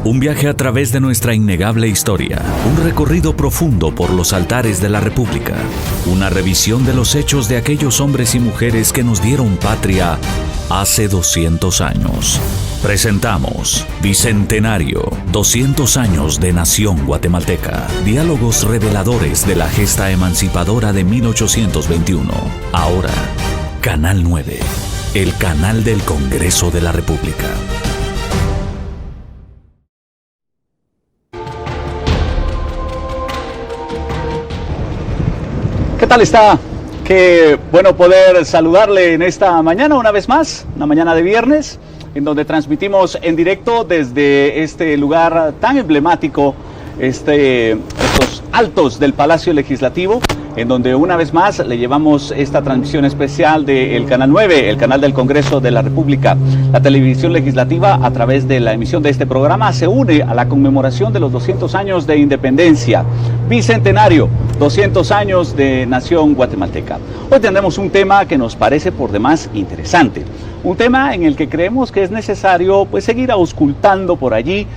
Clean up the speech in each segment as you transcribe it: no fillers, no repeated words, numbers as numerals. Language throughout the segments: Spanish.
Un viaje a través de nuestra innegable historia, un recorrido profundo por los altares de la República, una revisión de los hechos de aquellos hombres y mujeres que nos dieron patria hace 200 años. Presentamos Bicentenario, 200 años de Nación Guatemalteca. Diálogos reveladores de la gesta emancipadora de 1821. Ahora, Canal 9, el canal del Congreso de la República. ¿Qué tal está? Qué bueno poder saludarle en esta mañana una vez más, una mañana de viernes, en donde transmitimos en directo desde este lugar tan emblemático, estos altos del Palacio Legislativo, en donde una vez más le llevamos esta transmisión especial del Canal 9, el canal del Congreso de la República. La televisión legislativa, a través de la emisión de este programa, se une a la conmemoración de los 200 años de independencia. Bicentenario, 200 años de Nación Guatemalteca. Hoy tendremos un tema que nos parece por demás interesante. Un tema en el que creemos que es necesario seguir auscultando por allí,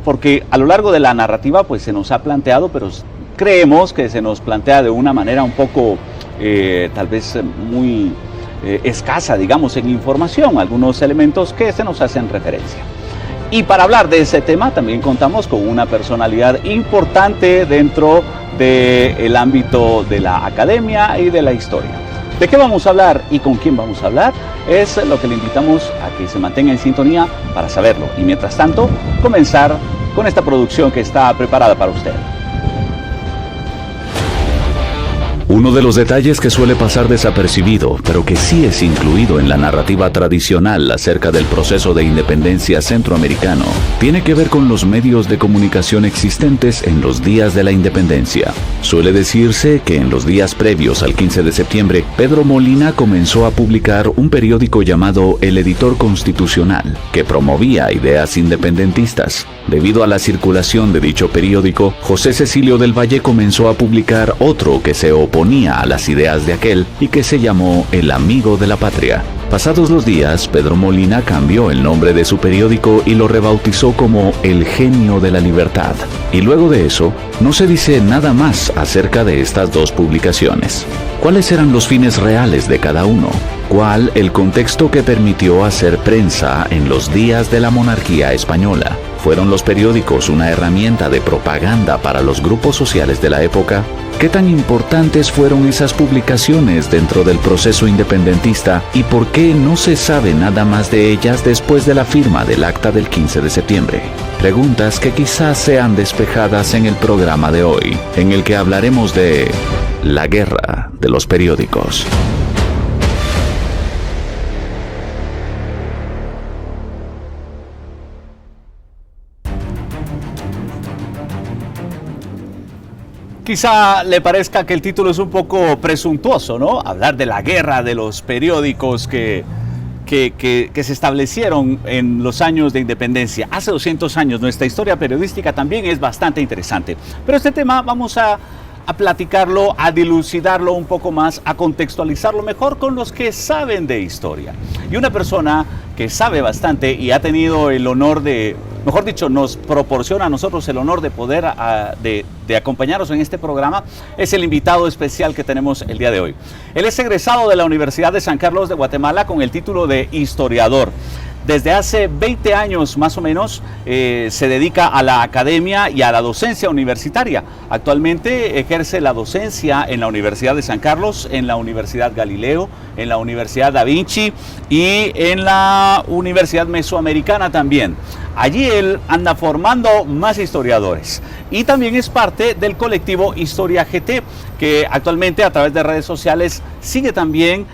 porque a lo largo de la narrativa se nos ha planteado, pero creemos que se nos plantea de una manera un poco, tal vez muy escasa, digamos, en información, algunos elementos que se nos hacen referencia. Y para hablar de ese tema también contamos con una personalidad importante dentro del ámbito de la academia y de la historia. ¿De qué vamos a hablar y con quién vamos a hablar? Es lo que le invitamos a que se mantenga en sintonía para saberlo. Y mientras tanto, comenzar con esta producción que está preparada para usted. Uno de los detalles que suele pasar desapercibido, pero que sí es incluido en la narrativa tradicional acerca del proceso de independencia centroamericano, tiene que ver con los medios de comunicación existentes en los días de la independencia. Suele decirse que en los días previos al 15 de septiembre, Pedro Molina comenzó a publicar un periódico llamado El Editor Constitucional, que promovía ideas independentistas. Debido a la circulación de dicho periódico, José Cecilio del Valle comenzó a publicar otro que se oponía a las ideas de aquel y que se llamó El Amigo de la Patria. Pasados los días, Pedro Molina cambió el nombre de su periódico y lo rebautizó como El Genio de la Libertad. Y luego de eso, no se dice nada más acerca de estas dos publicaciones. ¿Cuáles eran los fines reales de cada uno? ¿Cuál el contexto que permitió hacer prensa en los días de la monarquía española? ¿Fueron los periódicos una herramienta de propaganda para los grupos sociales de la época? ¿Qué tan importantes fueron esas publicaciones dentro del proceso independentista y por qué no se sabe nada más de ellas después de la firma del acta del 15 de septiembre? Preguntas que quizás sean despejadas en el programa de hoy, en el que hablaremos de la guerra de los periódicos. Quizá le parezca que el título es un poco presuntuoso, ¿no? Hablar de la guerra de los periódicos que se establecieron en los años de independencia. Hace 200 años nuestra historia periodística también es bastante interesante. Pero este tema vamos a platicarlo, a dilucidarlo un poco más, a contextualizarlo mejor con los que saben de historia. Y una persona que sabe bastante y ha tenido el honor de, mejor dicho, nos proporciona a nosotros el honor de poder de acompañarnos en este programa, es el invitado especial que tenemos el día de hoy. Él es egresado de la Universidad de San Carlos de Guatemala con el título de historiador. Desde hace 20 años más o menos se dedica a la academia y a la docencia universitaria. Actualmente ejerce la docencia en la Universidad de San Carlos, en la Universidad Galileo, en la Universidad Da Vinci y en la Universidad Mesoamericana también. Allí él anda formando más historiadores y también es parte del colectivo Historia GT, que actualmente a través de redes sociales sigue también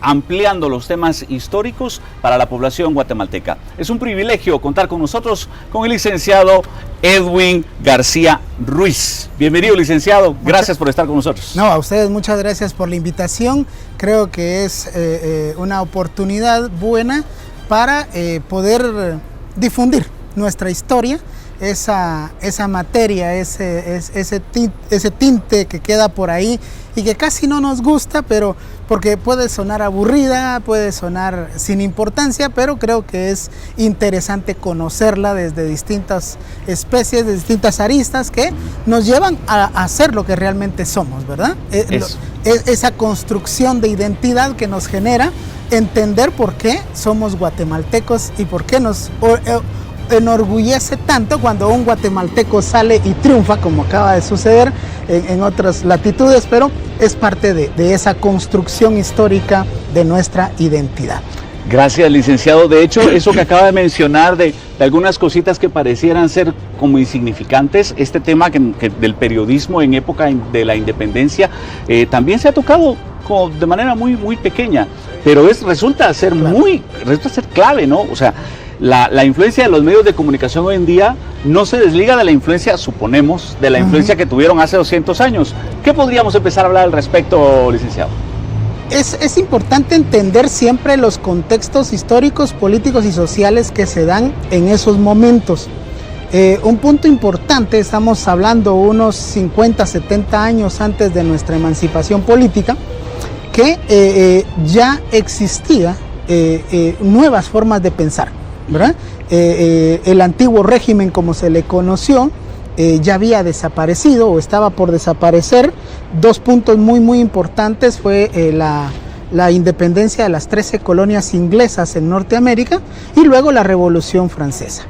ampliando los temas históricos para la población guatemalteca. Es un privilegio contar con nosotros con el licenciado Edwin García Ruiz. Bienvenido, licenciado. Gracias por estar con nosotros. No, a ustedes muchas gracias por la invitación. Creo que es una oportunidad buena para poder difundir nuestra historia esa materia, ese tinte que queda por ahí y que casi no nos gusta, pero porque puede sonar aburrida, puede sonar sin importancia, pero creo que es interesante conocerla desde distintas especies, de distintas aristas que nos llevan a ser lo que realmente somos, ¿verdad? Esa construcción de identidad que nos genera entender por qué somos guatemaltecos y por qué nos enorgullece tanto cuando un guatemalteco sale y triunfa, como acaba de suceder en otras latitudes, pero es parte de esa construcción histórica de nuestra identidad. Gracias, licenciado. De hecho, eso que acaba de mencionar de algunas cositas que parecieran ser como insignificantes, este tema que del periodismo en época de la independencia también se ha tocado de manera muy, muy pequeña, pero resulta ser clave, ¿no? O sea, la influencia de los medios de comunicación hoy en día no se desliga de la influencia, suponemos, de la influencia que tuvieron hace 200 años. ¿Qué podríamos empezar a hablar al respecto, licenciado? Es importante entender siempre los contextos históricos, políticos y sociales que se dan en esos momentos. Un punto importante, estamos hablando unos 50, 70 años antes de nuestra emancipación política, que ya existía nuevas formas de pensar, ¿verdad? El antiguo régimen, como se le conoció, ya había desaparecido o estaba por desaparecer. Dos puntos muy, muy importantes fue la independencia de las 13 colonias inglesas en Norteamérica y luego la Revolución Francesa.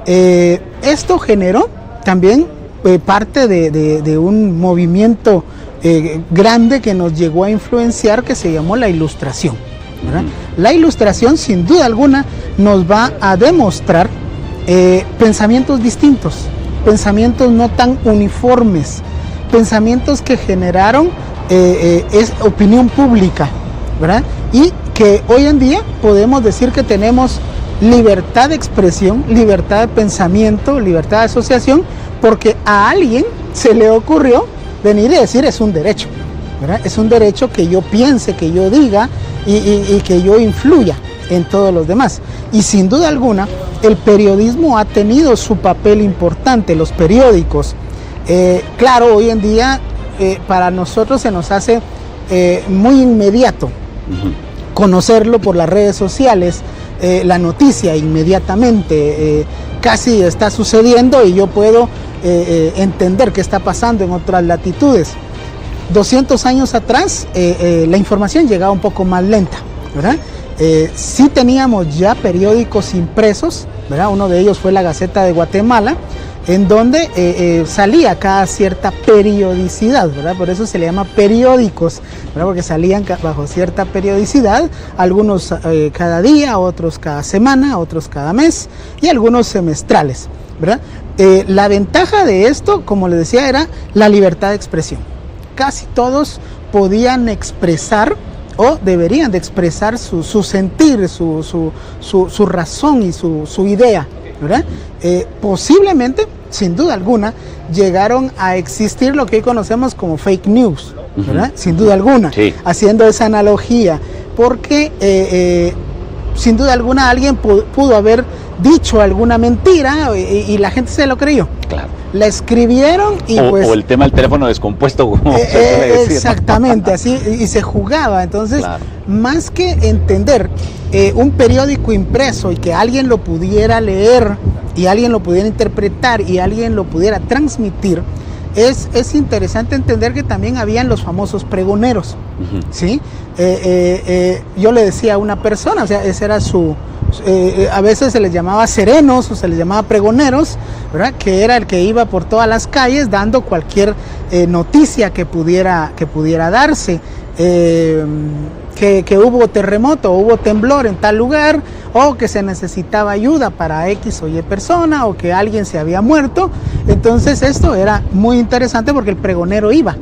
Esto generó también parte de un movimiento grande que nos llegó a influenciar, que se llamó la Ilustración, ¿verdad? La Ilustración, sin duda alguna, nos va a demostrar pensamientos distintos, pensamientos no tan uniformes, pensamientos que generaron opinión pública, ¿verdad? Y que hoy en día podemos decir que tenemos libertad de expresión, libertad de pensamiento, libertad de asociación, porque a alguien se le ocurrió venir y decir es un derecho, ¿verdad? Es un derecho que yo piense, que yo diga y que yo influya en todos los demás. Y sin duda alguna, el periodismo ha tenido su papel importante, los periódicos. Claro, hoy en día para nosotros se nos hace muy inmediato conocerlo por las redes sociales, la noticia inmediatamente, casi está sucediendo y yo puedo entender qué está pasando en otras latitudes. 200 años atrás la información llegaba un poco más lenta, ¿verdad? Sí teníamos ya periódicos impresos, ¿verdad? Uno de ellos fue la Gaceta de Guatemala, en donde salía cada cierta periodicidad, ¿verdad? Por eso se le llama periódicos, ¿verdad? Porque salían bajo cierta periodicidad, algunos cada día, otros cada semana, otros cada mes y algunos semestrales, ¿verdad? La ventaja de esto, como les decía, era la libertad de expresión. Casi todos podían expresar o deberían de expresar su sentir, su razón y su idea, ¿verdad? Posiblemente, sin duda alguna, llegaron a existir lo que hoy conocemos como fake news, ¿verdad? Sin duda alguna, sí. Haciendo esa analogía, porque sin duda alguna alguien pudo haber dicho alguna mentira y la gente se lo creyó. Claro. La escribieron y o el tema del teléfono descompuesto, como se suele decir. Exactamente, así, y se jugaba. Entonces, claro, más que entender un periódico impreso y que alguien lo pudiera leer y alguien lo pudiera interpretar y alguien lo pudiera transmitir, es interesante entender que también habían los famosos pregoneros, ¿sí? Yo le decía a una persona, o sea, ese era a veces se les llamaba serenos o se les llamaba pregoneros, ¿verdad? Que era el que iba por todas las calles dando cualquier noticia que pudiera darse, que hubo terremoto, hubo temblor en tal lugar, o que se necesitaba ayuda para X o Y persona, o que alguien se había muerto. Entonces esto era muy interesante porque el pregonero iba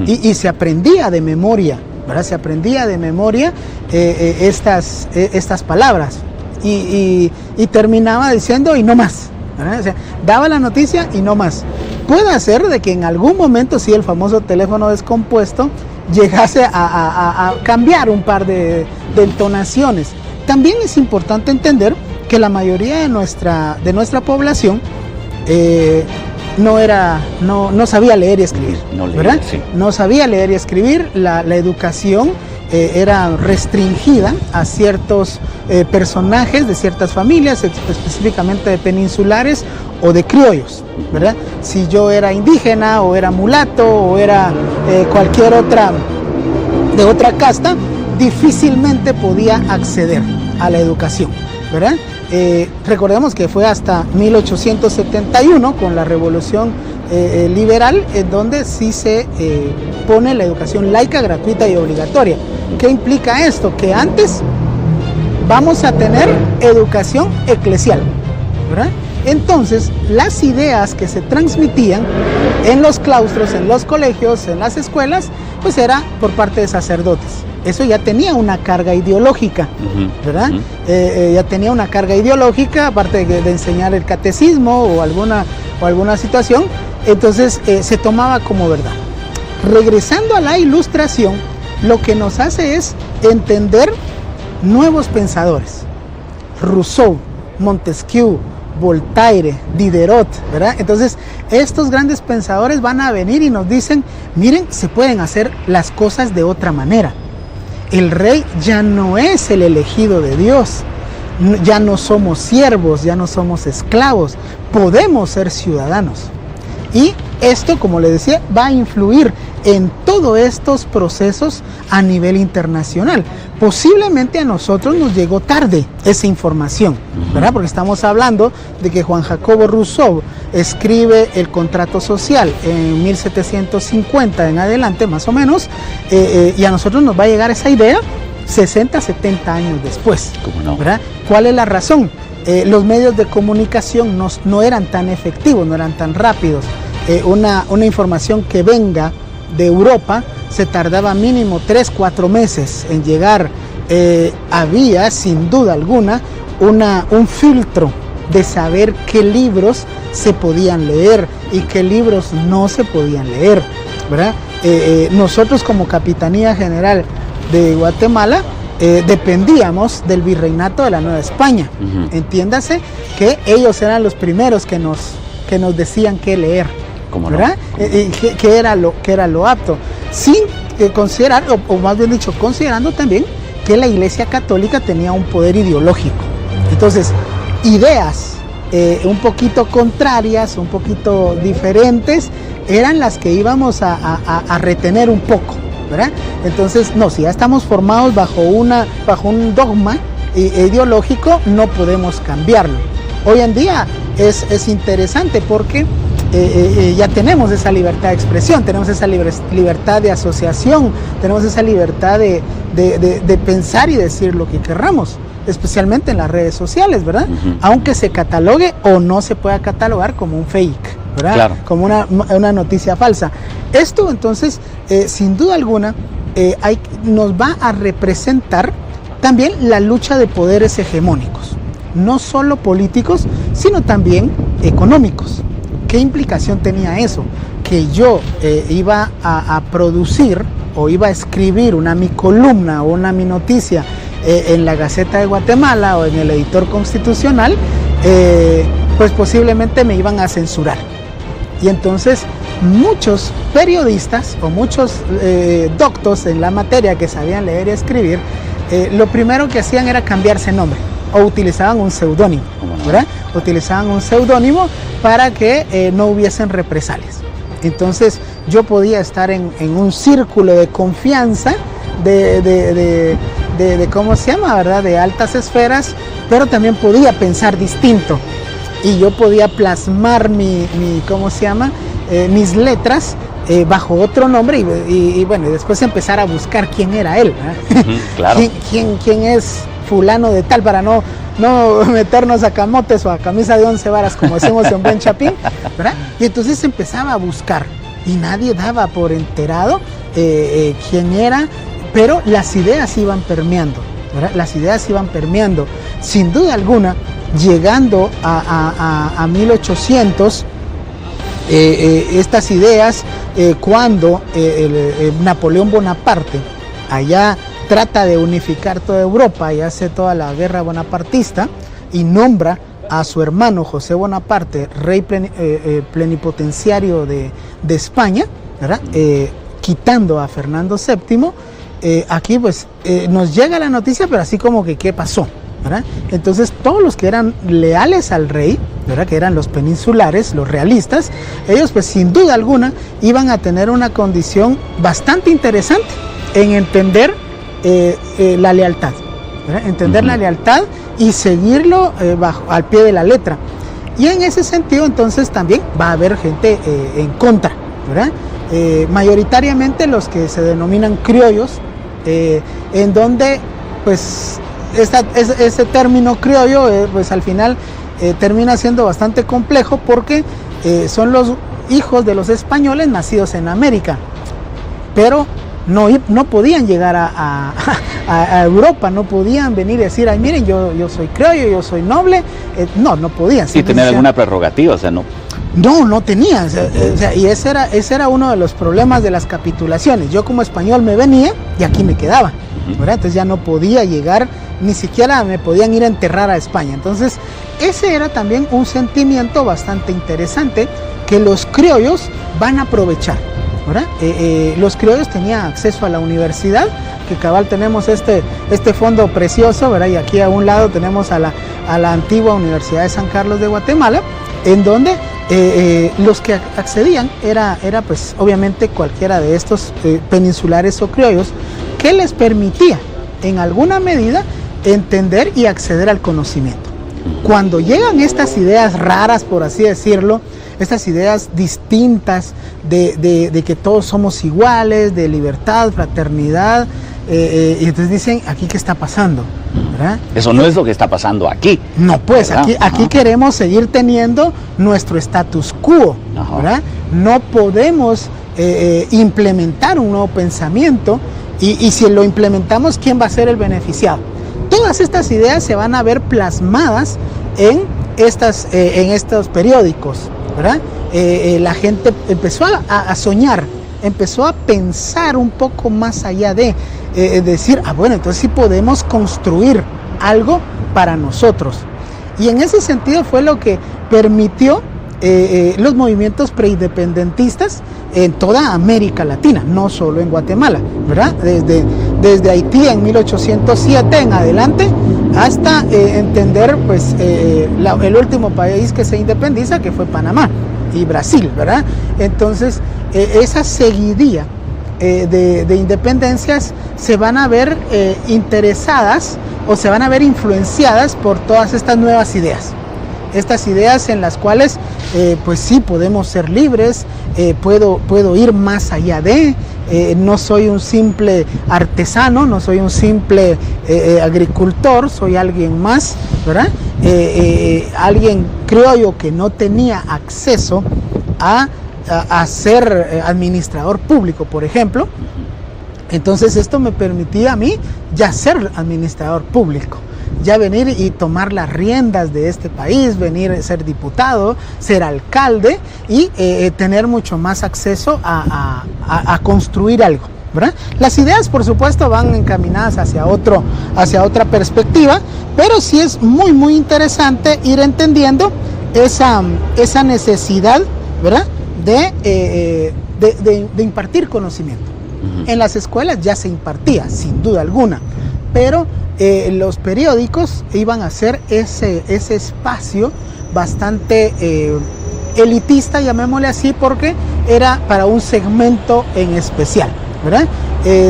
y se aprendía de memoria, ¿verdad? Se aprendía de memoria estas palabras y terminaba diciendo y no más, ¿verdad? O sea, daba la noticia y no más. Puede ser de que en algún momento, sí, el famoso teléfono descompuesto llegase a cambiar un par de entonaciones. También es importante entender que la mayoría de nuestra población no sabía leer y escribir, ¿verdad? Sí. No sabía leer y escribir, la educación era restringida a ciertos personajes de ciertas familias, específicamente de peninsulares o de criollos, ¿verdad? Si yo era indígena o era mulato o era cualquier otra de otra casta, difícilmente podía acceder a la educación, ¿verdad? Recordemos que fue hasta 1871 con la revolución liberal en donde sí se pone la educación laica, gratuita y obligatoria. ¿Qué implica esto? Que antes vamos a tener educación eclesial, ¿verdad? Entonces, las ideas que se transmitían en los claustros, en los colegios, en las escuelas, pues era por parte de sacerdotes. Eso ya tenía una carga ideológica, ¿verdad? Ya tenía una carga ideológica, aparte de enseñar el catecismo o alguna situación, entonces se tomaba como verdad. Regresando a la Ilustración, lo que nos hace es entender nuevos pensadores. Rousseau, Montesquieu, Voltaire, Diderot, ¿verdad? Entonces, estos grandes pensadores van a venir y nos dicen, miren, se pueden hacer las cosas de otra manera. El rey ya no es el elegido de Dios, ya no somos siervos, ya no somos esclavos, podemos ser ciudadanos. Y esto, como le decía, va a influir en todos estos procesos a nivel internacional. Posiblemente a nosotros nos llegó tarde esa información, ¿verdad? Porque estamos hablando de que Juan Jacobo Rousseau escribe el contrato social en 1750 en adelante, más o menos, y a nosotros nos va a llegar esa idea 60, 70 años después. ¿Cómo no? ¿Verdad? ¿Cuál es la razón? Los medios de comunicación no eran tan efectivos, no eran tan rápidos. Una información que venga de Europa se tardaba mínimo 3-4 meses en llegar. Había sin duda alguna un filtro de saber qué libros se podían leer y qué libros no se podían leer, ¿verdad? Nosotros como Capitanía General de Guatemala dependíamos del Virreinato de la Nueva España. Entiéndase que ellos eran los primeros que nos decían qué leer, ¿verdad? ¿Qué era lo apto? Sin considerar, o más bien dicho, considerando también que la Iglesia Católica tenía un poder ideológico. Entonces, ideas un poquito contrarias, un poquito diferentes, eran las que íbamos a retener un poco, ¿verdad? Entonces, no, si ya estamos formados bajo un dogma ideológico, no podemos cambiarlo. Hoy en día es interesante porque ya tenemos esa libertad de expresión, tenemos esa libertad de asociación, tenemos esa libertad de pensar y decir lo que querramos, especialmente en las redes sociales, ¿verdad? Aunque se catalogue o no se pueda catalogar como un fake, ¿verdad? Claro. Como una noticia falsa. Esto entonces, sin duda alguna, nos va a representar también la lucha de poderes hegemónicos, no solo políticos, sino también económicos. ¿Qué implicación tenía eso? Que yo iba a producir o iba a escribir mi columna o mi noticia en la Gaceta de Guatemala o en el Editor Constitucional, pues posiblemente me iban a censurar. Y entonces muchos periodistas o muchos doctos en la materia que sabían leer y escribir, lo primero que hacían era cambiarse nombre o utilizaban un seudónimo, ¿verdad? Utilizaban un seudónimo para que no hubiesen represalias. Entonces yo podía estar en un círculo de confianza de ¿cómo se llama? ¿Verdad? De altas esferas, pero también podía pensar distinto y yo podía plasmar ¿cómo se llama? Mis letras bajo otro nombre y bueno, y después empezar a buscar quién era él, ¿verdad? Claro. ¿Quién es fulano de tal, para no meternos a camotes o a camisa de 11 varas, como decimos en buen chapín, ¿verdad? Y entonces empezaba a buscar y nadie daba por enterado quién era, pero las ideas iban permeando, ¿verdad? Las ideas iban permeando. Sin duda alguna, llegando a 1800, estas ideas, cuando Napoleón Bonaparte allá trata de unificar toda Europa y hace toda la guerra bonapartista y nombra a su hermano José Bonaparte, rey plenipotenciario de España, ¿verdad? Quitando a Fernando VII, aquí pues nos llega la noticia, pero así como que ¿qué pasó? ¿Verdad? Entonces todos los que eran leales al rey, ¿verdad? Que eran los peninsulares, los realistas, ellos pues sin duda alguna iban a tener una condición bastante interesante en entender la lealtad, ¿verdad? Entender la lealtad y seguirlo al pie de la letra. Y en ese sentido entonces también va a haber gente en contra, ¿verdad? Mayoritariamente los que se denominan criollos, en donde pues ese término criollo pues al final termina siendo bastante complejo porque son los hijos de los españoles nacidos en América, pero no podían llegar a Europa, no podían venir y decir, ay miren, yo soy criollo, yo soy noble, no podían. Sí, tener alguna prerrogativa, o sea, no. No tenían, y ese era uno de los problemas de las capitulaciones. Yo como español me venía y aquí me quedaba, ¿verdad? Entonces ya no podía llegar, ni siquiera me podían ir a enterrar a España. Entonces ese era también un sentimiento bastante interesante que los criollos van a aprovechar, ¿verdad? Los criollos tenían acceso a la universidad, que cabal tenemos este fondo precioso, ¿verdad? Y aquí a un lado tenemos a la antigua Universidad de San Carlos de Guatemala, en donde los que accedían era pues obviamente cualquiera de estos peninsulares o criollos, que les permitía en alguna medida entender y acceder al conocimiento. Cuando llegan estas ideas raras, por así decirlo, estas ideas distintas de que todos somos iguales, de libertad, fraternidad, y entonces dicen, ¿aquí qué está pasando? ¿Verdad? Eso no es lo que está pasando aquí. No, pues aquí queremos seguir teniendo nuestro status quo, ¿verdad? No podemos implementar un nuevo pensamiento y si lo implementamos, ¿quién va a ser el beneficiado? Todas estas ideas se van a ver plasmadas en estos periódicos, ¿verdad? La gente empezó a soñar, empezó a pensar un poco más allá de decir, bueno, entonces sí podemos construir algo para nosotros. Y en ese sentido fue lo que permitió los movimientos preindependentistas en toda América Latina, no solo en Guatemala, ¿verdad? Desde Haití en 1807 en adelante hasta entender pues el último país que se independiza, que fue Panamá y Brasil, ¿verdad? Entonces esa seguidilla de independencias se van a ver interesadas o se van a ver influenciadas por todas estas nuevas ideas. Estas ideas en las cuales pues sí podemos ser libres, puedo ir más allá no soy un simple artesano, no soy un simple agricultor, soy alguien más, ¿verdad? Alguien criollo que no tenía acceso a ser administrador público, por ejemplo. Entonces esto me permitía a mí ya ser administrador público, ya venir y tomar las riendas de este país, venir a ser diputado, ser alcalde y tener mucho más acceso a construir algo, ¿verdad? Las ideas, por supuesto, van encaminadas hacia otra perspectiva, pero sí es muy, muy interesante ir entendiendo esa necesidad, ¿verdad? De impartir conocimiento. En las escuelas ya se impartía, sin duda alguna, pero los periódicos iban a ser ese espacio bastante elitista, llamémosle así, porque era para un segmento en especial, ¿verdad?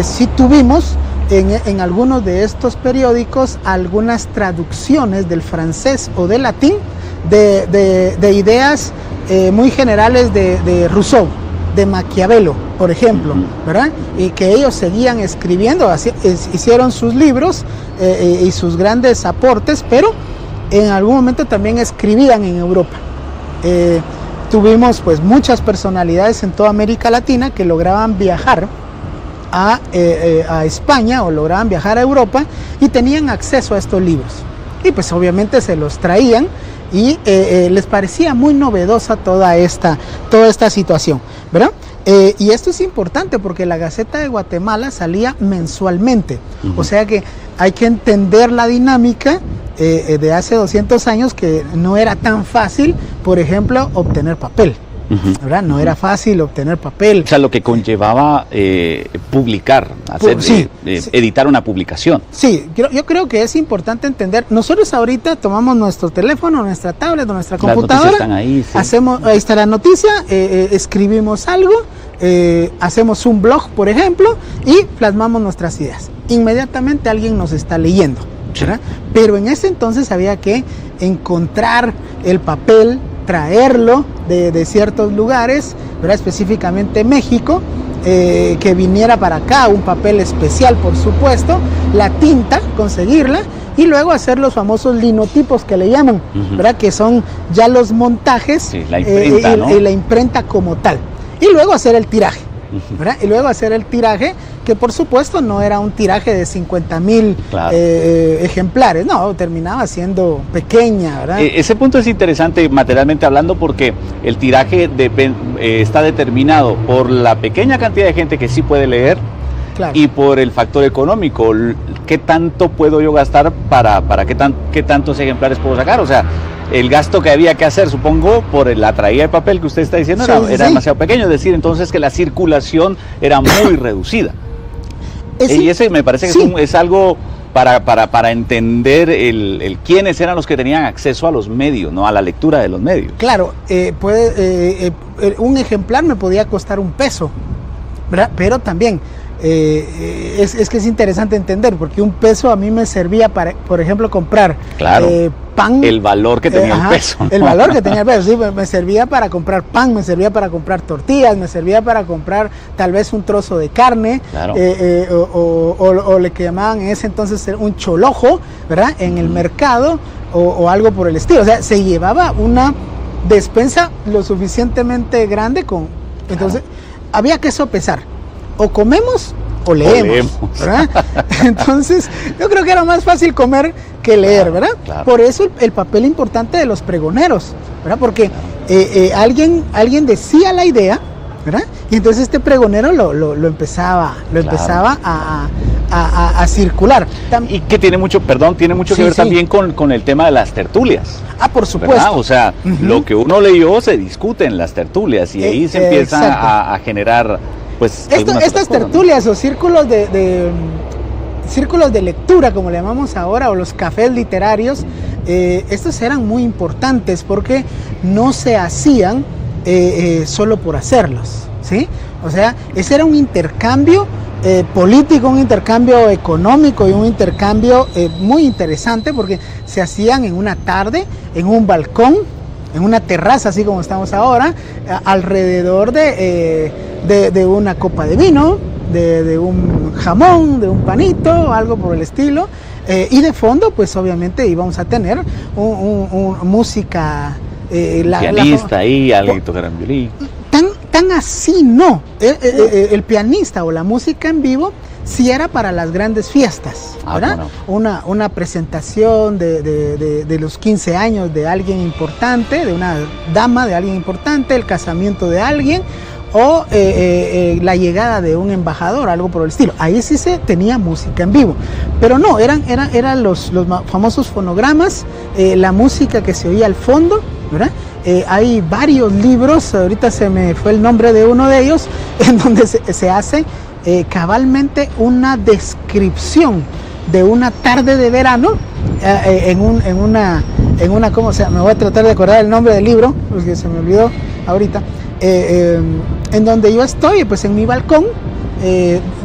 Sí tuvimos en algunos de estos periódicos algunas traducciones del francés o del latín de ideas muy generales de Rousseau, de Maquiavelo, por ejemplo, ¿verdad? Y que ellos seguían escribiendo, hicieron sus libros y sus grandes aportes, pero en algún momento también escribían en Europa. Tuvimos pues muchas personalidades en toda América Latina que lograban viajar a España o lograban viajar a Europa y tenían acceso a estos libros. Y pues obviamente se los traían y les parecía muy novedosa toda esta situación, ¿verdad? Y esto es importante porque la Gaceta de Guatemala salía mensualmente, o sea que hay que entender la dinámica de hace 200 años, que no era tan fácil, por ejemplo, obtener papel. ¿Verdad? No era fácil obtener papel. O sea, lo que conllevaba publicar, editar una publicación. Sí, yo creo que es importante entender. Nosotros ahorita tomamos nuestro teléfono, nuestra tablet o nuestra computadora. Las noticias están ahí, sí. Ahí está la noticia, escribimos algo, hacemos un blog, por ejemplo, y plasmamos nuestras ideas. Inmediatamente alguien nos está leyendo, ¿verdad? Pero en ese entonces había que encontrar el papel, traerlo de ciertos lugares, ¿verdad? Específicamente México, que viniera para acá, un papel especial, por supuesto, la tinta, conseguirla, y luego hacer los famosos linotipos que le llaman, ¿verdad? Que son ya los montajes, sí, la imprenta, ¿no? y la imprenta como tal, y luego hacer el tiraje, ¿verdad? Y luego hacer el tiraje, que por supuesto no era un tiraje de 50,000 ejemplares, no, terminaba siendo pequeña, ¿verdad? Ese punto es interesante materialmente hablando, porque el tiraje está determinado por la pequeña cantidad de gente que sí puede leer, claro, y por el factor económico. ¿Qué tanto puedo yo gastar para qué tantos ejemplares puedo sacar? O sea, el gasto que había que hacer, supongo, por la traída de papel que usted está diciendo, era demasiado pequeño, es decir, entonces que la circulación era muy reducida. Y ese me parece que es algo para entender quiénes eran los que tenían acceso a los medios, ¿no? A la lectura de los medios. Claro, un ejemplar me podía costar $1, ¿verdad? Pero también es que es interesante entender, porque $1 a mí me servía para, por ejemplo, comprar pan. El valor que tenía el peso, ¿no? El valor que tenía el peso, sí, me servía para comprar pan, me servía para comprar tortillas, me servía para comprar tal vez un trozo de carne, claro, o le que llamaban en ese entonces un cholojo, ¿verdad? En el mercado, o algo por el estilo. O sea, se llevaba una despensa lo suficientemente grande entonces había que sopesar. O comemos o leemos, ¿verdad? Entonces, yo creo que era más fácil comer que leer, ¿verdad? Claro. Por eso el papel importante de los pregoneros, ¿verdad? Porque alguien decía la idea, ¿verdad? Y entonces este pregonero lo empezaba a circular. Y que tiene mucho que ver también con el tema de las tertulias. Ah, por supuesto. ¿Verdad? O sea, lo que uno leyó se discute en las tertulias, y ahí se empieza a generar, pues, estas tertulias, ¿no? O círculos de lectura, como le llamamos ahora, o los cafés literarios, estos eran muy importantes porque no se hacían solo por hacerlos, ¿sí? O sea, ese era un intercambio político, un intercambio económico y un intercambio muy interesante, porque se hacían en una tarde, en un balcón, en una terraza, así como estamos ahora, alrededor de una copa de vino, de un jamón, de un panito, algo por el estilo, y de fondo, pues obviamente íbamos a tener música, pianista ahí, alguien que tocara violín. Tan así no, el pianista o la música en vivo sí era para las grandes fiestas, ¿verdad? Bueno. Una presentación de los 15 años de alguien importante, de una dama de alguien importante, el casamiento de alguien, o la llegada de un embajador, algo por el estilo. Ahí sí se tenía música en vivo, pero no, eran los famosos fonogramas, la música que se oía al fondo, ¿verdad? Hay varios libros, ahorita se me fue el nombre de uno de ellos, en donde se hace cabalmente una descripción de una tarde de verano, en una ¿cómo se llama? Me voy a tratar de acordar el nombre del libro, porque se me olvidó ahorita, en donde yo estoy, pues en mi balcón,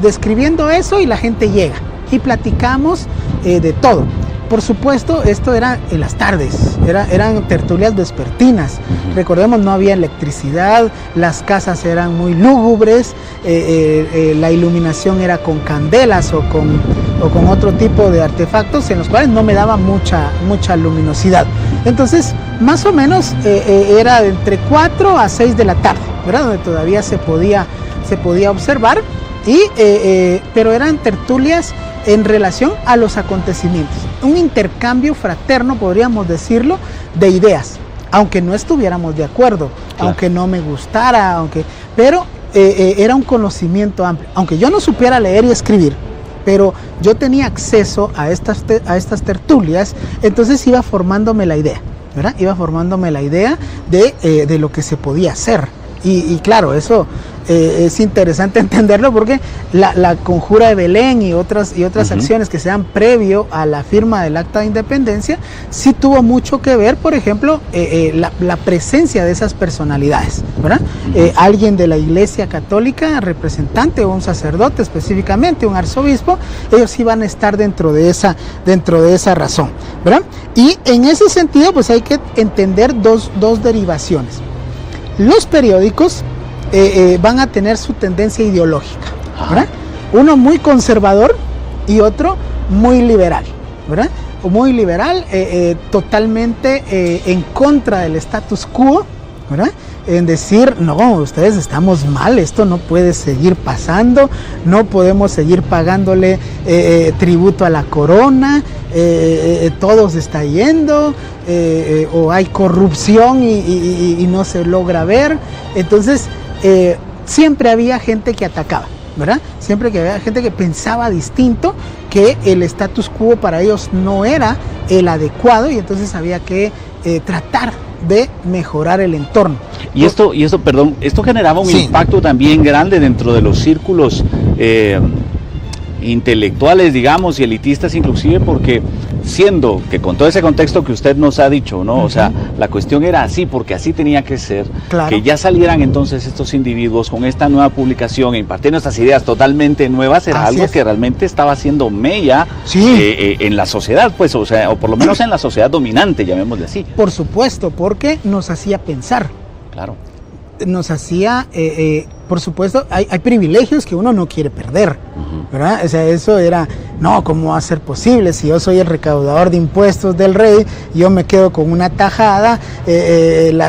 describiendo eso, y la gente llega y platicamos de todo. Por supuesto, esto era en las tardes, eran tertulias vespertinas. Recordemos, no había electricidad, las casas eran muy lúgubres, la iluminación era con candelas o con otro tipo de artefactos en los cuales no me daba mucha luminosidad. Entonces, más o menos era de entre 4 a 6 de la tarde, ¿verdad? Donde todavía se podía observar, pero eran tertulias en relación a los acontecimientos, un intercambio fraterno, podríamos decirlo, de ideas, aunque no estuviéramos de acuerdo, claro, aunque no me gustara, pero era un conocimiento amplio, aunque yo no supiera leer y escribir, pero yo tenía acceso a estas tertulias, entonces iba formándome la idea, ¿verdad? Iba formándome la idea de lo que se podía hacer. Y claro, eso es interesante entenderlo porque la conjura de Belén y otras acciones que se dan previo a la firma del Acta de Independencia sí tuvo mucho que ver, por ejemplo, la presencia de esas personalidades, ¿verdad? Alguien de la Iglesia Católica, representante o un sacerdote específicamente, un arzobispo, ellos iban a estar dentro de esa razón, ¿verdad? Y en ese sentido, pues hay que entender dos derivaciones. Los periódicos van a tener su tendencia ideológica, ¿verdad? Uno muy conservador y otro muy liberal, ¿verdad? Muy liberal, totalmente en contra del status quo, ¿verdad? En decir, no, ustedes estamos mal, esto no puede seguir pasando, no podemos seguir pagándole tributo a la corona, todo se está yendo, o hay corrupción y no se logra ver. Entonces, siempre había gente que atacaba, ¿verdad? Siempre que había gente que pensaba distinto, que el status quo para ellos no era el adecuado y entonces había que tratar de mejorar el entorno. Y esto, esto generaba un impacto también grande dentro de los círculos intelectuales, digamos, y elitistas inclusive, porque siendo que con todo ese contexto que usted nos ha dicho, ¿no? O sea, la cuestión era así, porque así tenía que ser, claro, que ya salieran entonces estos individuos con esta nueva publicación e impartiendo estas ideas totalmente nuevas, era algo que realmente estaba haciendo mella en la sociedad, pues, o sea, o por lo menos en la sociedad dominante, llamémosle así. Por supuesto, porque nos hacía pensar. Claro. Nos hacía, por supuesto, hay privilegios que uno no quiere perder, ¿verdad? O sea, eso era, no, ¿cómo va a ser posible? Si yo soy el recaudador de impuestos del rey, yo me quedo con una tajada,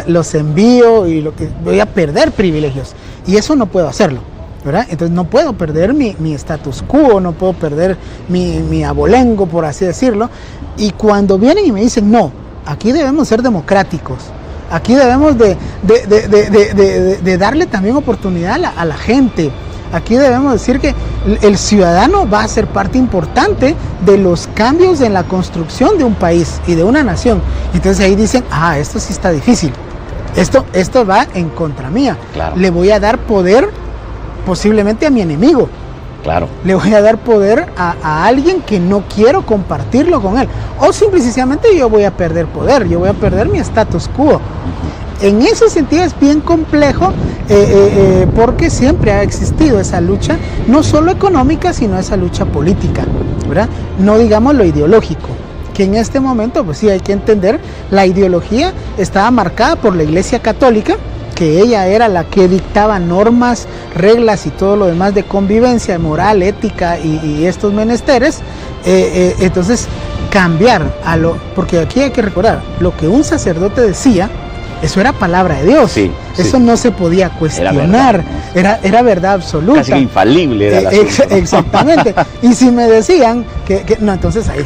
los envío y voy a perder privilegios. Y eso no puedo hacerlo, ¿verdad? Entonces no puedo perder mi status quo, no puedo perder mi abolengo, por así decirlo. Y cuando vienen y me dicen, no, aquí debemos ser democráticos, aquí debemos de darle también oportunidad a la gente. Aquí debemos decir que el ciudadano va a ser parte importante de los cambios en la construcción de un país y de una nación. Entonces ahí dicen, esto sí está difícil. Esto va en contra mía. Claro. Le voy a dar poder posiblemente a mi enemigo. Claro. Le voy a dar poder a alguien que no quiero compartirlo con él. O simplemente yo voy a perder poder, yo voy a perder mi status quo. En ese sentido es bien complejo porque siempre ha existido esa lucha, no solo económica, sino esa lucha política, ¿verdad? No digamos lo ideológico, que en este momento, pues sí hay que entender, la ideología estaba marcada por la Iglesia Católica, que ella era la que dictaba normas, reglas y todo lo demás de convivencia, moral, ética y estos menesteres. Entonces, cambiar porque aquí hay que recordar, lo que un sacerdote decía, eso era palabra de Dios. Sí, eso no se podía cuestionar, era verdad absoluta. Casi infalible era la exactamente. Y si me decían que no, entonces ahí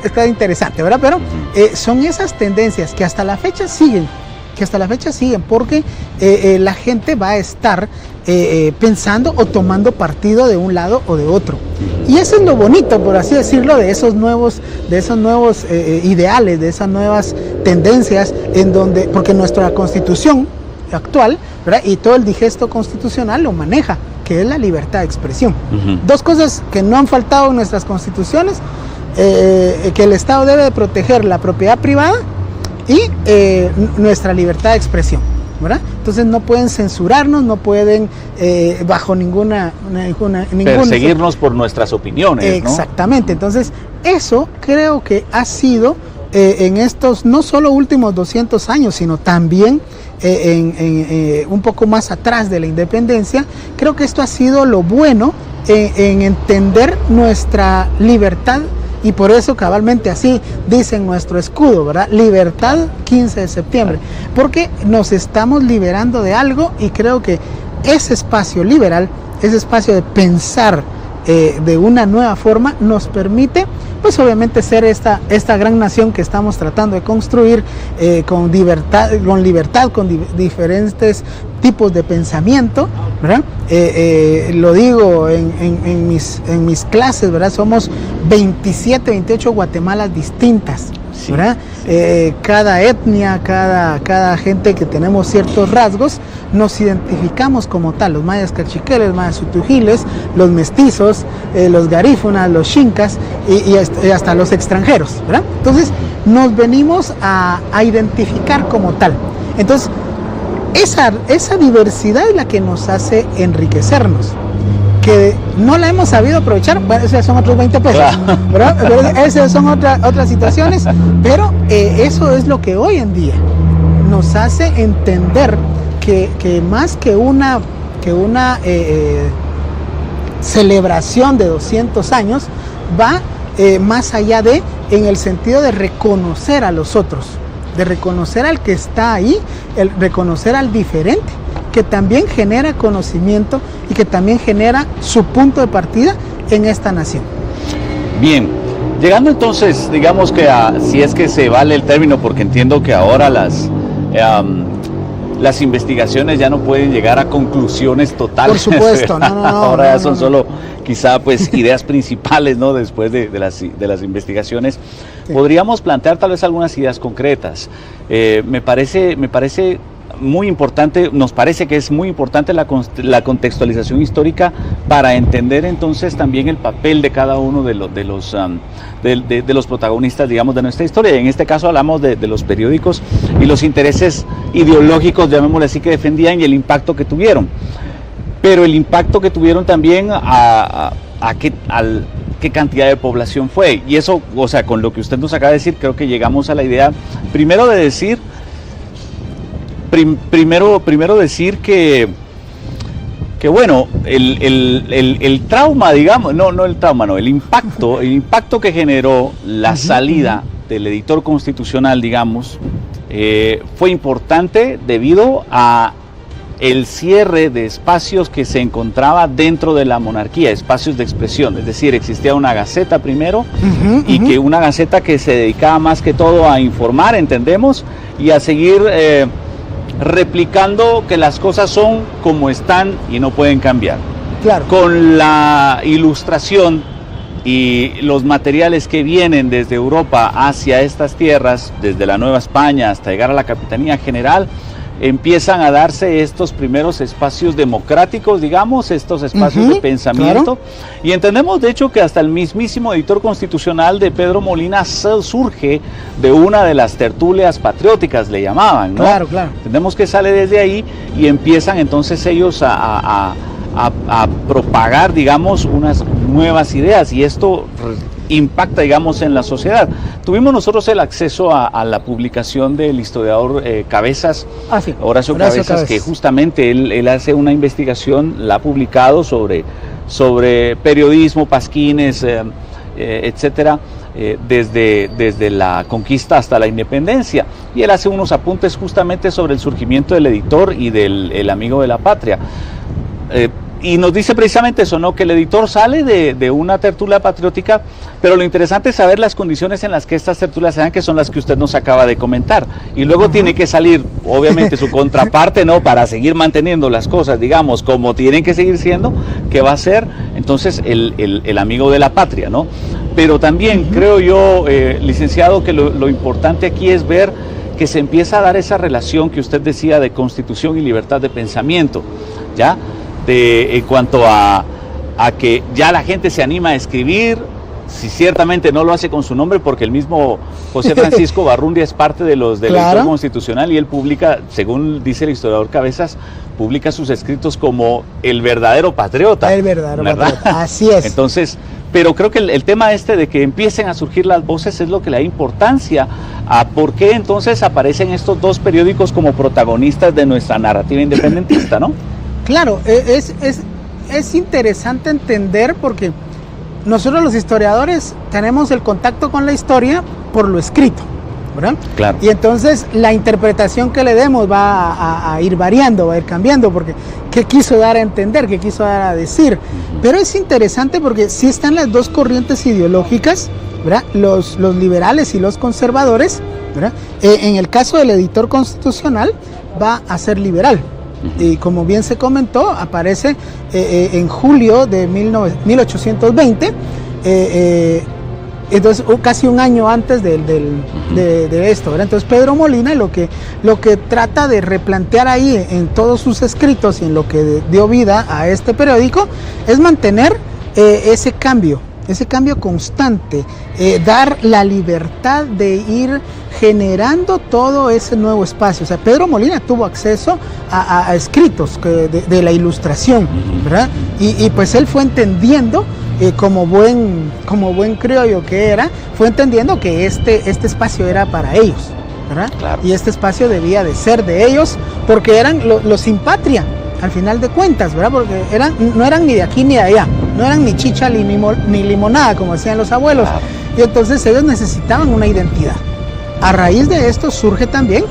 está interesante, ¿verdad? Pero son esas tendencias que hasta la fecha siguen, porque la gente va a estar pensando o tomando partido de un lado o de otro. Y eso es lo bonito, por así decirlo, de esos nuevos ideales, de esas nuevas tendencias, porque nuestra Constitución actual, ¿verdad? Y todo el digesto constitucional lo maneja, que es la libertad de expresión. Dos cosas que no han faltado en nuestras constituciones, que el Estado debe de proteger la propiedad privada y nuestra libertad de expresión, ¿verdad? Entonces no pueden censurarnos, no pueden bajo ninguna perseguirnos por nuestras opiniones, exactamente, ¿no? Entonces eso creo que ha sido en estos no solo últimos 200 años, sino también un poco más atrás de la independencia. Creo que esto ha sido lo bueno en entender nuestra libertad. Y por eso cabalmente así dicen nuestro escudo, ¿verdad? Libertad 15 de septiembre. Porque nos estamos liberando de algo y creo que ese espacio liberal, ese espacio de pensar de una nueva forma, nos permite pues obviamente ser esta gran nación que estamos tratando de construir, con libertad, con diferentes tipos de pensamiento, ¿verdad? Lo digo en mis clases, ¿verdad? Somos 27, 28 Guatemalas distintas, ¿verdad? Cada etnia, cada gente que tenemos ciertos rasgos, nos identificamos como tal, los mayas cachiqueles, los mayas utugiles, los mestizos, los garífunas, los xincas y hasta los extranjeros, ¿verdad? Entonces nos venimos a identificar como tal. Entonces esa diversidad es la que nos hace enriquecernos, que no la hemos sabido aprovechar. Bueno, esos son otros 20 pesos, ¿verdad? Pero esas son otras situaciones, pero eso es lo que hoy en día nos hace entender que más que una celebración de 200 años, va más allá en el sentido de reconocer a los otros, de reconocer al que está ahí, reconocer al diferente, que también genera conocimiento y que también genera su punto de partida en esta nación. Bien, llegando entonces, digamos que si es que se vale el término, porque entiendo que ahora las investigaciones ya no pueden llegar a conclusiones totales. Por supuesto, no. Ahora ya son solo quizá pues ideas principales, ¿no? Después de las investigaciones. Sí. Podríamos plantear tal vez algunas ideas concretas. Me parece muy importante, nos parece que es muy importante la contextualización histórica para entender entonces también el papel de cada uno de los protagonistas, digamos, de nuestra historia. Y en este caso hablamos de los periódicos y los intereses ideológicos, llamémosle así, que defendían y el impacto que tuvieron. Pero el impacto que tuvieron también qué cantidad de población fue. Y eso, o sea, con lo que usted nos acaba de decir, creo que llegamos a la idea, primero de decir, primero decir que bueno, el trauma, digamos, el impacto que generó la salida del editor constitucional, digamos, fue importante debido a el cierre de espacios que se encontraba dentro de la monarquía, espacios de expresión. Es decir, existía una gaceta primero, que una gaceta que se dedicaba más que todo a informar, entendemos, y a seguir replicando que las cosas son como están y no pueden cambiar. Claro. Con la ilustración y los materiales que vienen desde Europa hacia estas tierras, desde la Nueva España hasta llegar a la Capitanía General, empiezan a darse estos primeros espacios democráticos, digamos, estos espacios de pensamiento. Claro. Y entendemos, de hecho, que hasta el mismísimo editor constitucional de Pedro Molina surge de una de las tertulias patrióticas, le llamaban, ¿no? Claro. Entendemos que sale desde ahí y empiezan entonces ellos a propagar, digamos, unas nuevas ideas, y esto impacta, digamos, en la sociedad. Tuvimos nosotros el acceso a la publicación del historiador Cabezas, sí. Horacio Cabezas, que justamente él hace una investigación, la ha publicado sobre periodismo, pasquines, etcétera, desde la conquista hasta la independencia, y él hace unos apuntes justamente sobre el surgimiento del editor y del amigo de la patria. Y nos dice precisamente eso, ¿no? Que el editor sale de una tertulia patriótica, pero lo interesante es saber las condiciones en las que estas tertulias se dan, que son las que usted nos acaba de comentar. Y luego tiene que salir, obviamente, su contraparte, ¿no? Para seguir manteniendo las cosas, digamos, como tienen que seguir siendo, que va a ser entonces el amigo de la patria, ¿no? Pero también creo yo, licenciado, que lo importante aquí es ver que se empieza a dar esa relación que usted decía de constitución y libertad de pensamiento, ¿ya? En cuanto a que ya la gente se anima a escribir, si ciertamente no lo hace con su nombre, porque el mismo José Francisco Barrundia es parte del editor constitucional, y él publica, según dice el historiador Cabezas, publica sus escritos como el verdadero patriota. El verdadero patriota, así es. Entonces, pero creo que el tema de que empiecen a surgir las voces es lo que le da importancia a por qué entonces aparecen estos dos periódicos como protagonistas de nuestra narrativa independentista, ¿no? Claro, es interesante entender, porque nosotros los historiadores tenemos el contacto con la historia por lo escrito, ¿verdad? Claro. Y entonces la interpretación que le demos va a ir variando, va a ir cambiando, porque ¿qué quiso dar a entender? ¿Qué quiso dar a decir? Pero es interesante porque sí están las dos corrientes ideológicas, ¿verdad? Los liberales y los conservadores, ¿verdad? En el caso del editor constitucional va a ser liberal. Y como bien se comentó, aparece en julio de 1820, entonces casi un año antes de esto, ¿verdad? Entonces Pedro Molina lo que trata de replantear ahí en todos sus escritos y en lo que dio vida a este periódico es mantener ese cambio constante, dar la libertad de ir generando todo ese nuevo espacio. O sea, Pedro Molina tuvo acceso a escritos de la Ilustración, ¿verdad? Y pues él fue entendiendo, como buen criollo que era, fue entendiendo que este espacio era para ellos, ¿verdad? Claro. Y este espacio debía de ser de ellos, porque eran los sin patria, al final de cuentas, ¿verdad? Porque no eran ni de aquí ni de allá, no eran ni chicha ni limonada, como decían los abuelos. Claro. Y entonces ellos necesitaban una identidad. A raíz de esto surge también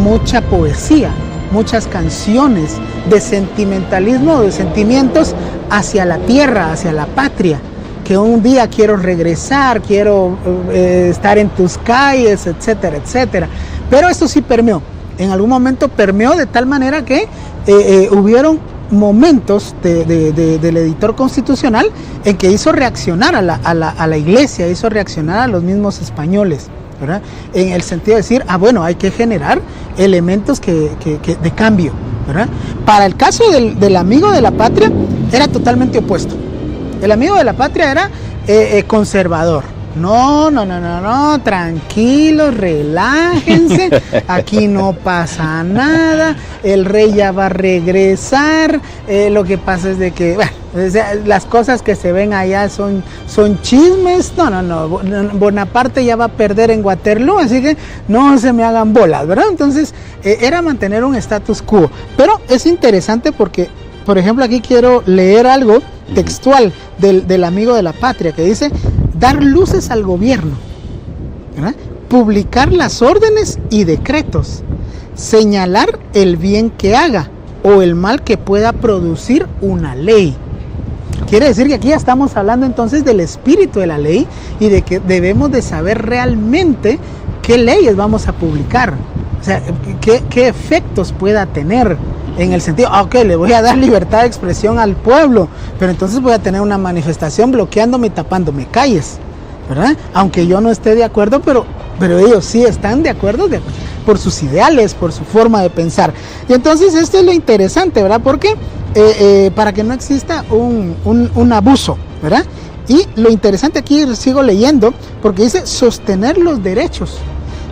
mucha poesía, muchas canciones de sentimentalismo, de sentimientos hacia la tierra, hacia la patria, que un día quiero regresar, quiero estar en tus calles, etcétera, etcétera. Pero esto sí permeó, en algún momento permeó de tal manera que hubieron momentos del editor constitucional en que hizo reaccionar a la iglesia, hizo reaccionar a los mismos españoles, ¿verdad? En el sentido de decir, bueno, hay que generar elementos de cambio, ¿verdad? Para el caso del amigo de la patria era totalmente opuesto. El amigo de la patria era conservador. No, tranquilos, relájense, aquí no pasa nada, el rey ya va a regresar, lo que pasa es de que, bueno, las cosas que se ven allá son chismes, Bonaparte ya va a perder en Waterloo, así que no se me hagan bolas, ¿verdad? Entonces, era mantener un status quo, pero es interesante porque, por ejemplo, aquí quiero leer algo textual del amigo de la patria que dice: dar luces al gobierno, ¿verdad? Publicar las órdenes y decretos, señalar el bien que haga o el mal que pueda producir una ley. Quiere decir que aquí ya estamos hablando entonces del espíritu de la ley y de que debemos de saber realmente qué leyes vamos a publicar, o sea, qué efectos pueda tener. En el sentido, le voy a dar libertad de expresión al pueblo, pero entonces voy a tener una manifestación bloqueándome y tapándome calles, ¿verdad? Aunque yo no esté de acuerdo, pero ellos sí están de acuerdo por sus ideales, por su forma de pensar. Y entonces esto es lo interesante, ¿verdad? Porque para que no exista un abuso, ¿verdad? Y lo interesante aquí, sigo leyendo, porque dice sostener los derechos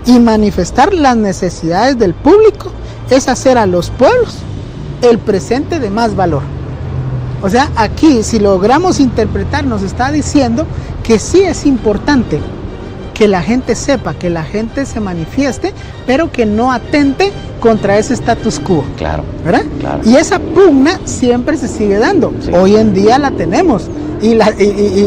y manifestar las necesidades del público es hacer a los pueblos el presente de más valor. O sea, aquí, si logramos interpretar, nos está diciendo que sí es importante que la gente sepa, que la gente se manifieste, pero que no atente contra ese status quo. Claro. ¿Verdad? Claro. Y esa pugna siempre se sigue dando. Sí. Hoy en día la tenemos. Y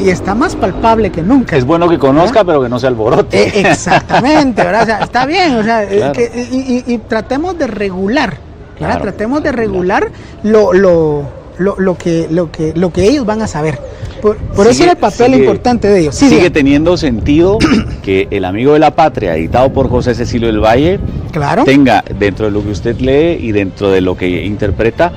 está más palpable que nunca. Es bueno que conozca, ¿verdad? Pero que no se alborote. Exactamente, ¿verdad? O sea, está bien, o sea, claro. y tratemos de regular, ¿verdad? Claro. Tratemos de regular lo que ellos van a saber. Por eso era el papel importante de ellos. Sí, sigue teniendo sentido que El amigo de la patria, editado por José Cecilio del Valle, claro, tenga dentro de lo que usted lee y dentro de lo que interpreta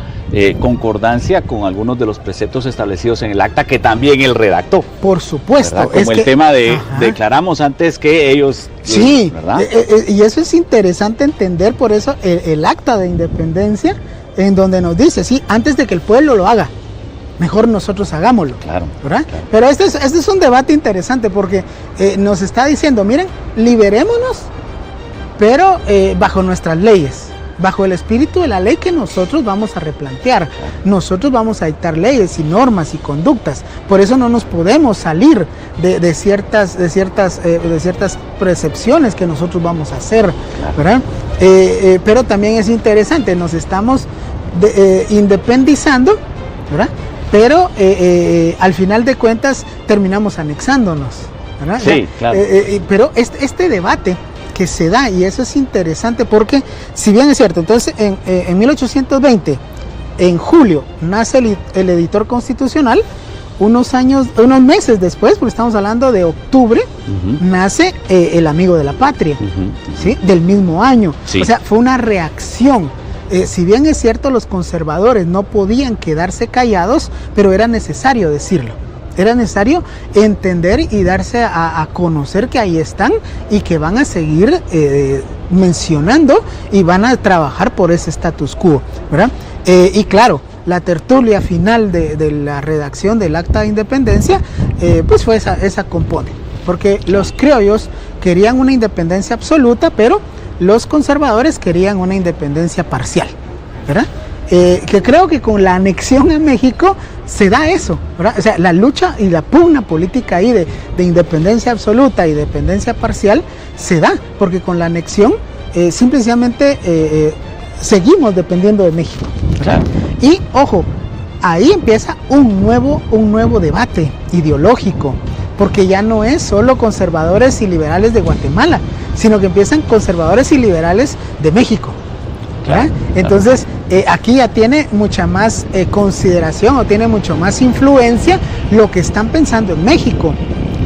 concordancia con algunos de los preceptos establecidos en el acta que también él redactó. Por supuesto. ¿Verdad? Como el tema de declaramos antes que ellos... Sí, ¿verdad? Y eso es interesante entender, por eso el acta de independencia, en donde nos dice, sí, antes de que el pueblo lo haga, mejor nosotros hagámoslo. Claro. ¿Verdad? Claro. Pero este es un debate interesante porque nos está diciendo, miren, liberémonos, pero bajo nuestras leyes, bajo el espíritu de la ley que nosotros vamos a replantear. Nosotros vamos a dictar leyes y normas y conductas. Por eso no nos podemos salir de ciertas percepciones que nosotros vamos a hacer, ¿verdad? Pero también es interesante, nos estamos independizando, ¿verdad? Pero al final de cuentas terminamos anexándonos, ¿verdad? Sí, claro. Pero este debate que se da, y eso es interesante porque, si bien es cierto, entonces en 1820, en julio, nace el editor constitucional. Unos meses después, porque estamos hablando de octubre, nace el Amigo de la Patria, ¿sí? Del mismo año. Sí. O sea, fue una reacción. Si bien es cierto, los conservadores no podían quedarse callados, pero era necesario decirlo. Era necesario entender y darse a conocer que ahí están y que van a seguir mencionando y van a trabajar por ese status quo, ¿verdad? Y claro, la tertulia final de la redacción del Acta de Independencia, pues fue esa compone, porque los criollos querían una independencia absoluta, pero los conservadores querían una independencia parcial, ¿verdad? Que creo que con la anexión a México se da eso, ¿verdad? O sea, la lucha y la pugna política ahí de independencia absoluta y dependencia parcial se da, porque con la anexión simplemente seguimos dependiendo de México, ¿verdad? Y ojo, ahí empieza un nuevo debate ideológico, porque ya no es solo conservadores y liberales de Guatemala, sino que empiezan conservadores y liberales de México, ¿verdad? Entonces, aquí ya tiene mucha más consideración o tiene mucho más influencia lo que están pensando en México.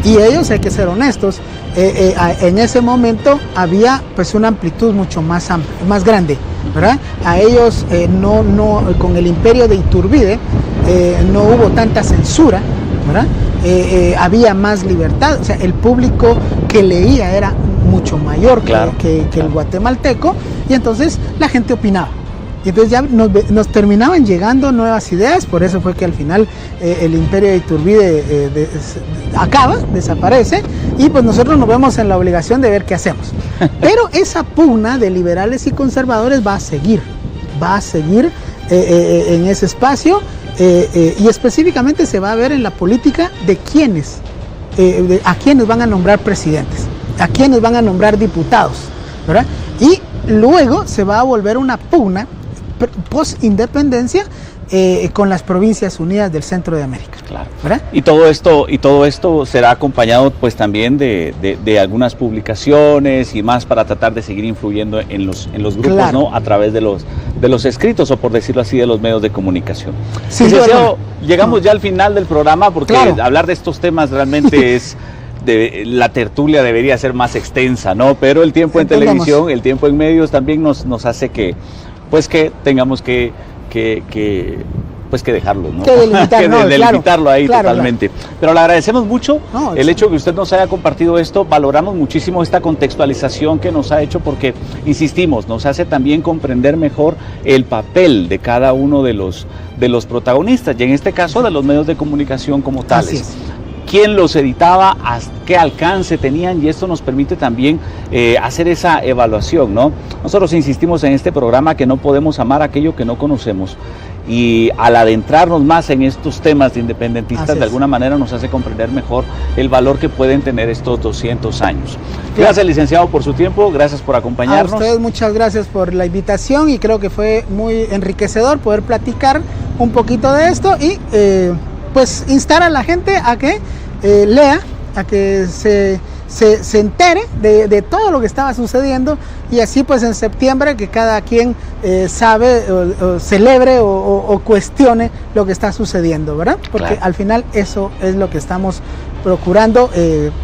Y ellos, hay que ser honestos, en ese momento había pues una amplitud mucho más amplia, más grande, ¿verdad? A ellos con el imperio de Iturbide no hubo tanta censura, ¿verdad? Había más libertad, o sea, el público que leía era mucho mayor que el guatemalteco, y entonces la gente opinaba. Y entonces ya nos terminaban llegando nuevas ideas, por eso fue que al final el imperio de Iturbide desaparece, y pues nosotros nos vemos en la obligación de ver qué hacemos. Pero esa pugna de liberales y conservadores va a seguir en ese espacio, y específicamente se va a ver en la política de a quienes van a nombrar presidentes, a quienes van a nombrar diputados, ¿verdad? Y luego se va a volver una pugna post-independencia con las Provincias Unidas del Centro de América. Claro. ¿Verdad? Y todo esto será acompañado pues también de algunas publicaciones y más para tratar de seguir influyendo en los grupos, claro, ¿no? A través de los escritos, o por decirlo así, de los medios de comunicación. Sí, licenciado, llegamos ya al final del programa, porque claro, hablar de estos temas realmente es... la tertulia debería ser más extensa, ¿no? Pero el tiempo en televisión, el tiempo en medios también nos hace que tengamos que dejarlo, ¿no? Delimitarlo ahí totalmente. Claro. Pero le agradecemos mucho el hecho que usted nos haya compartido esto, valoramos muchísimo esta contextualización que nos ha hecho, porque, insistimos, nos hace también comprender mejor el papel de cada uno de los protagonistas, y en este caso de los medios de comunicación como tales. Así es. Quién los editaba, qué alcance tenían, y esto nos permite también hacer esa evaluación, ¿no? Nosotros insistimos en este programa que no podemos amar aquello que no conocemos, y al adentrarnos más en estos temas de independentistas, de alguna manera nos hace comprender mejor el valor que pueden tener estos 200 años. Gracias, licenciado, por su tiempo, gracias por acompañarnos. A ustedes muchas gracias por la invitación, y creo que fue muy enriquecedor poder platicar un poquito de esto y pues instar a la gente a que lea, a que se entere de todo lo que estaba sucediendo, y así pues en septiembre que cada quien sabe o celebre o cuestione lo que está sucediendo, ¿verdad? Porque claro, al final eso es lo que estamos procurando,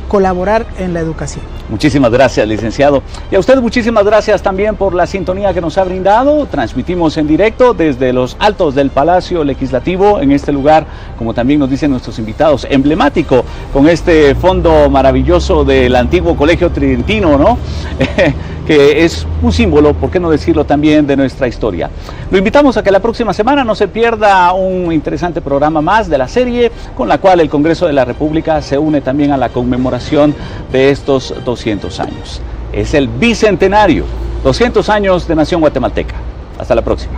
colaborar en la educación. Muchísimas gracias, licenciado. Y a usted muchísimas gracias también por la sintonía que nos ha brindado. Transmitimos en directo desde los altos del Palacio Legislativo, en este lugar, como también nos dicen nuestros invitados, emblemático, con este fondo maravilloso del antiguo Colegio Tridentino, ¿no? Que es un símbolo, por qué no decirlo, también de nuestra historia. Lo invitamos a que la próxima semana no se pierda un interesante programa más de la serie, con la cual el Congreso de la República se une también a la conmemoración de estos 200 años. Es el bicentenario, 200 años de Nación Guatemalteca. Hasta la próxima.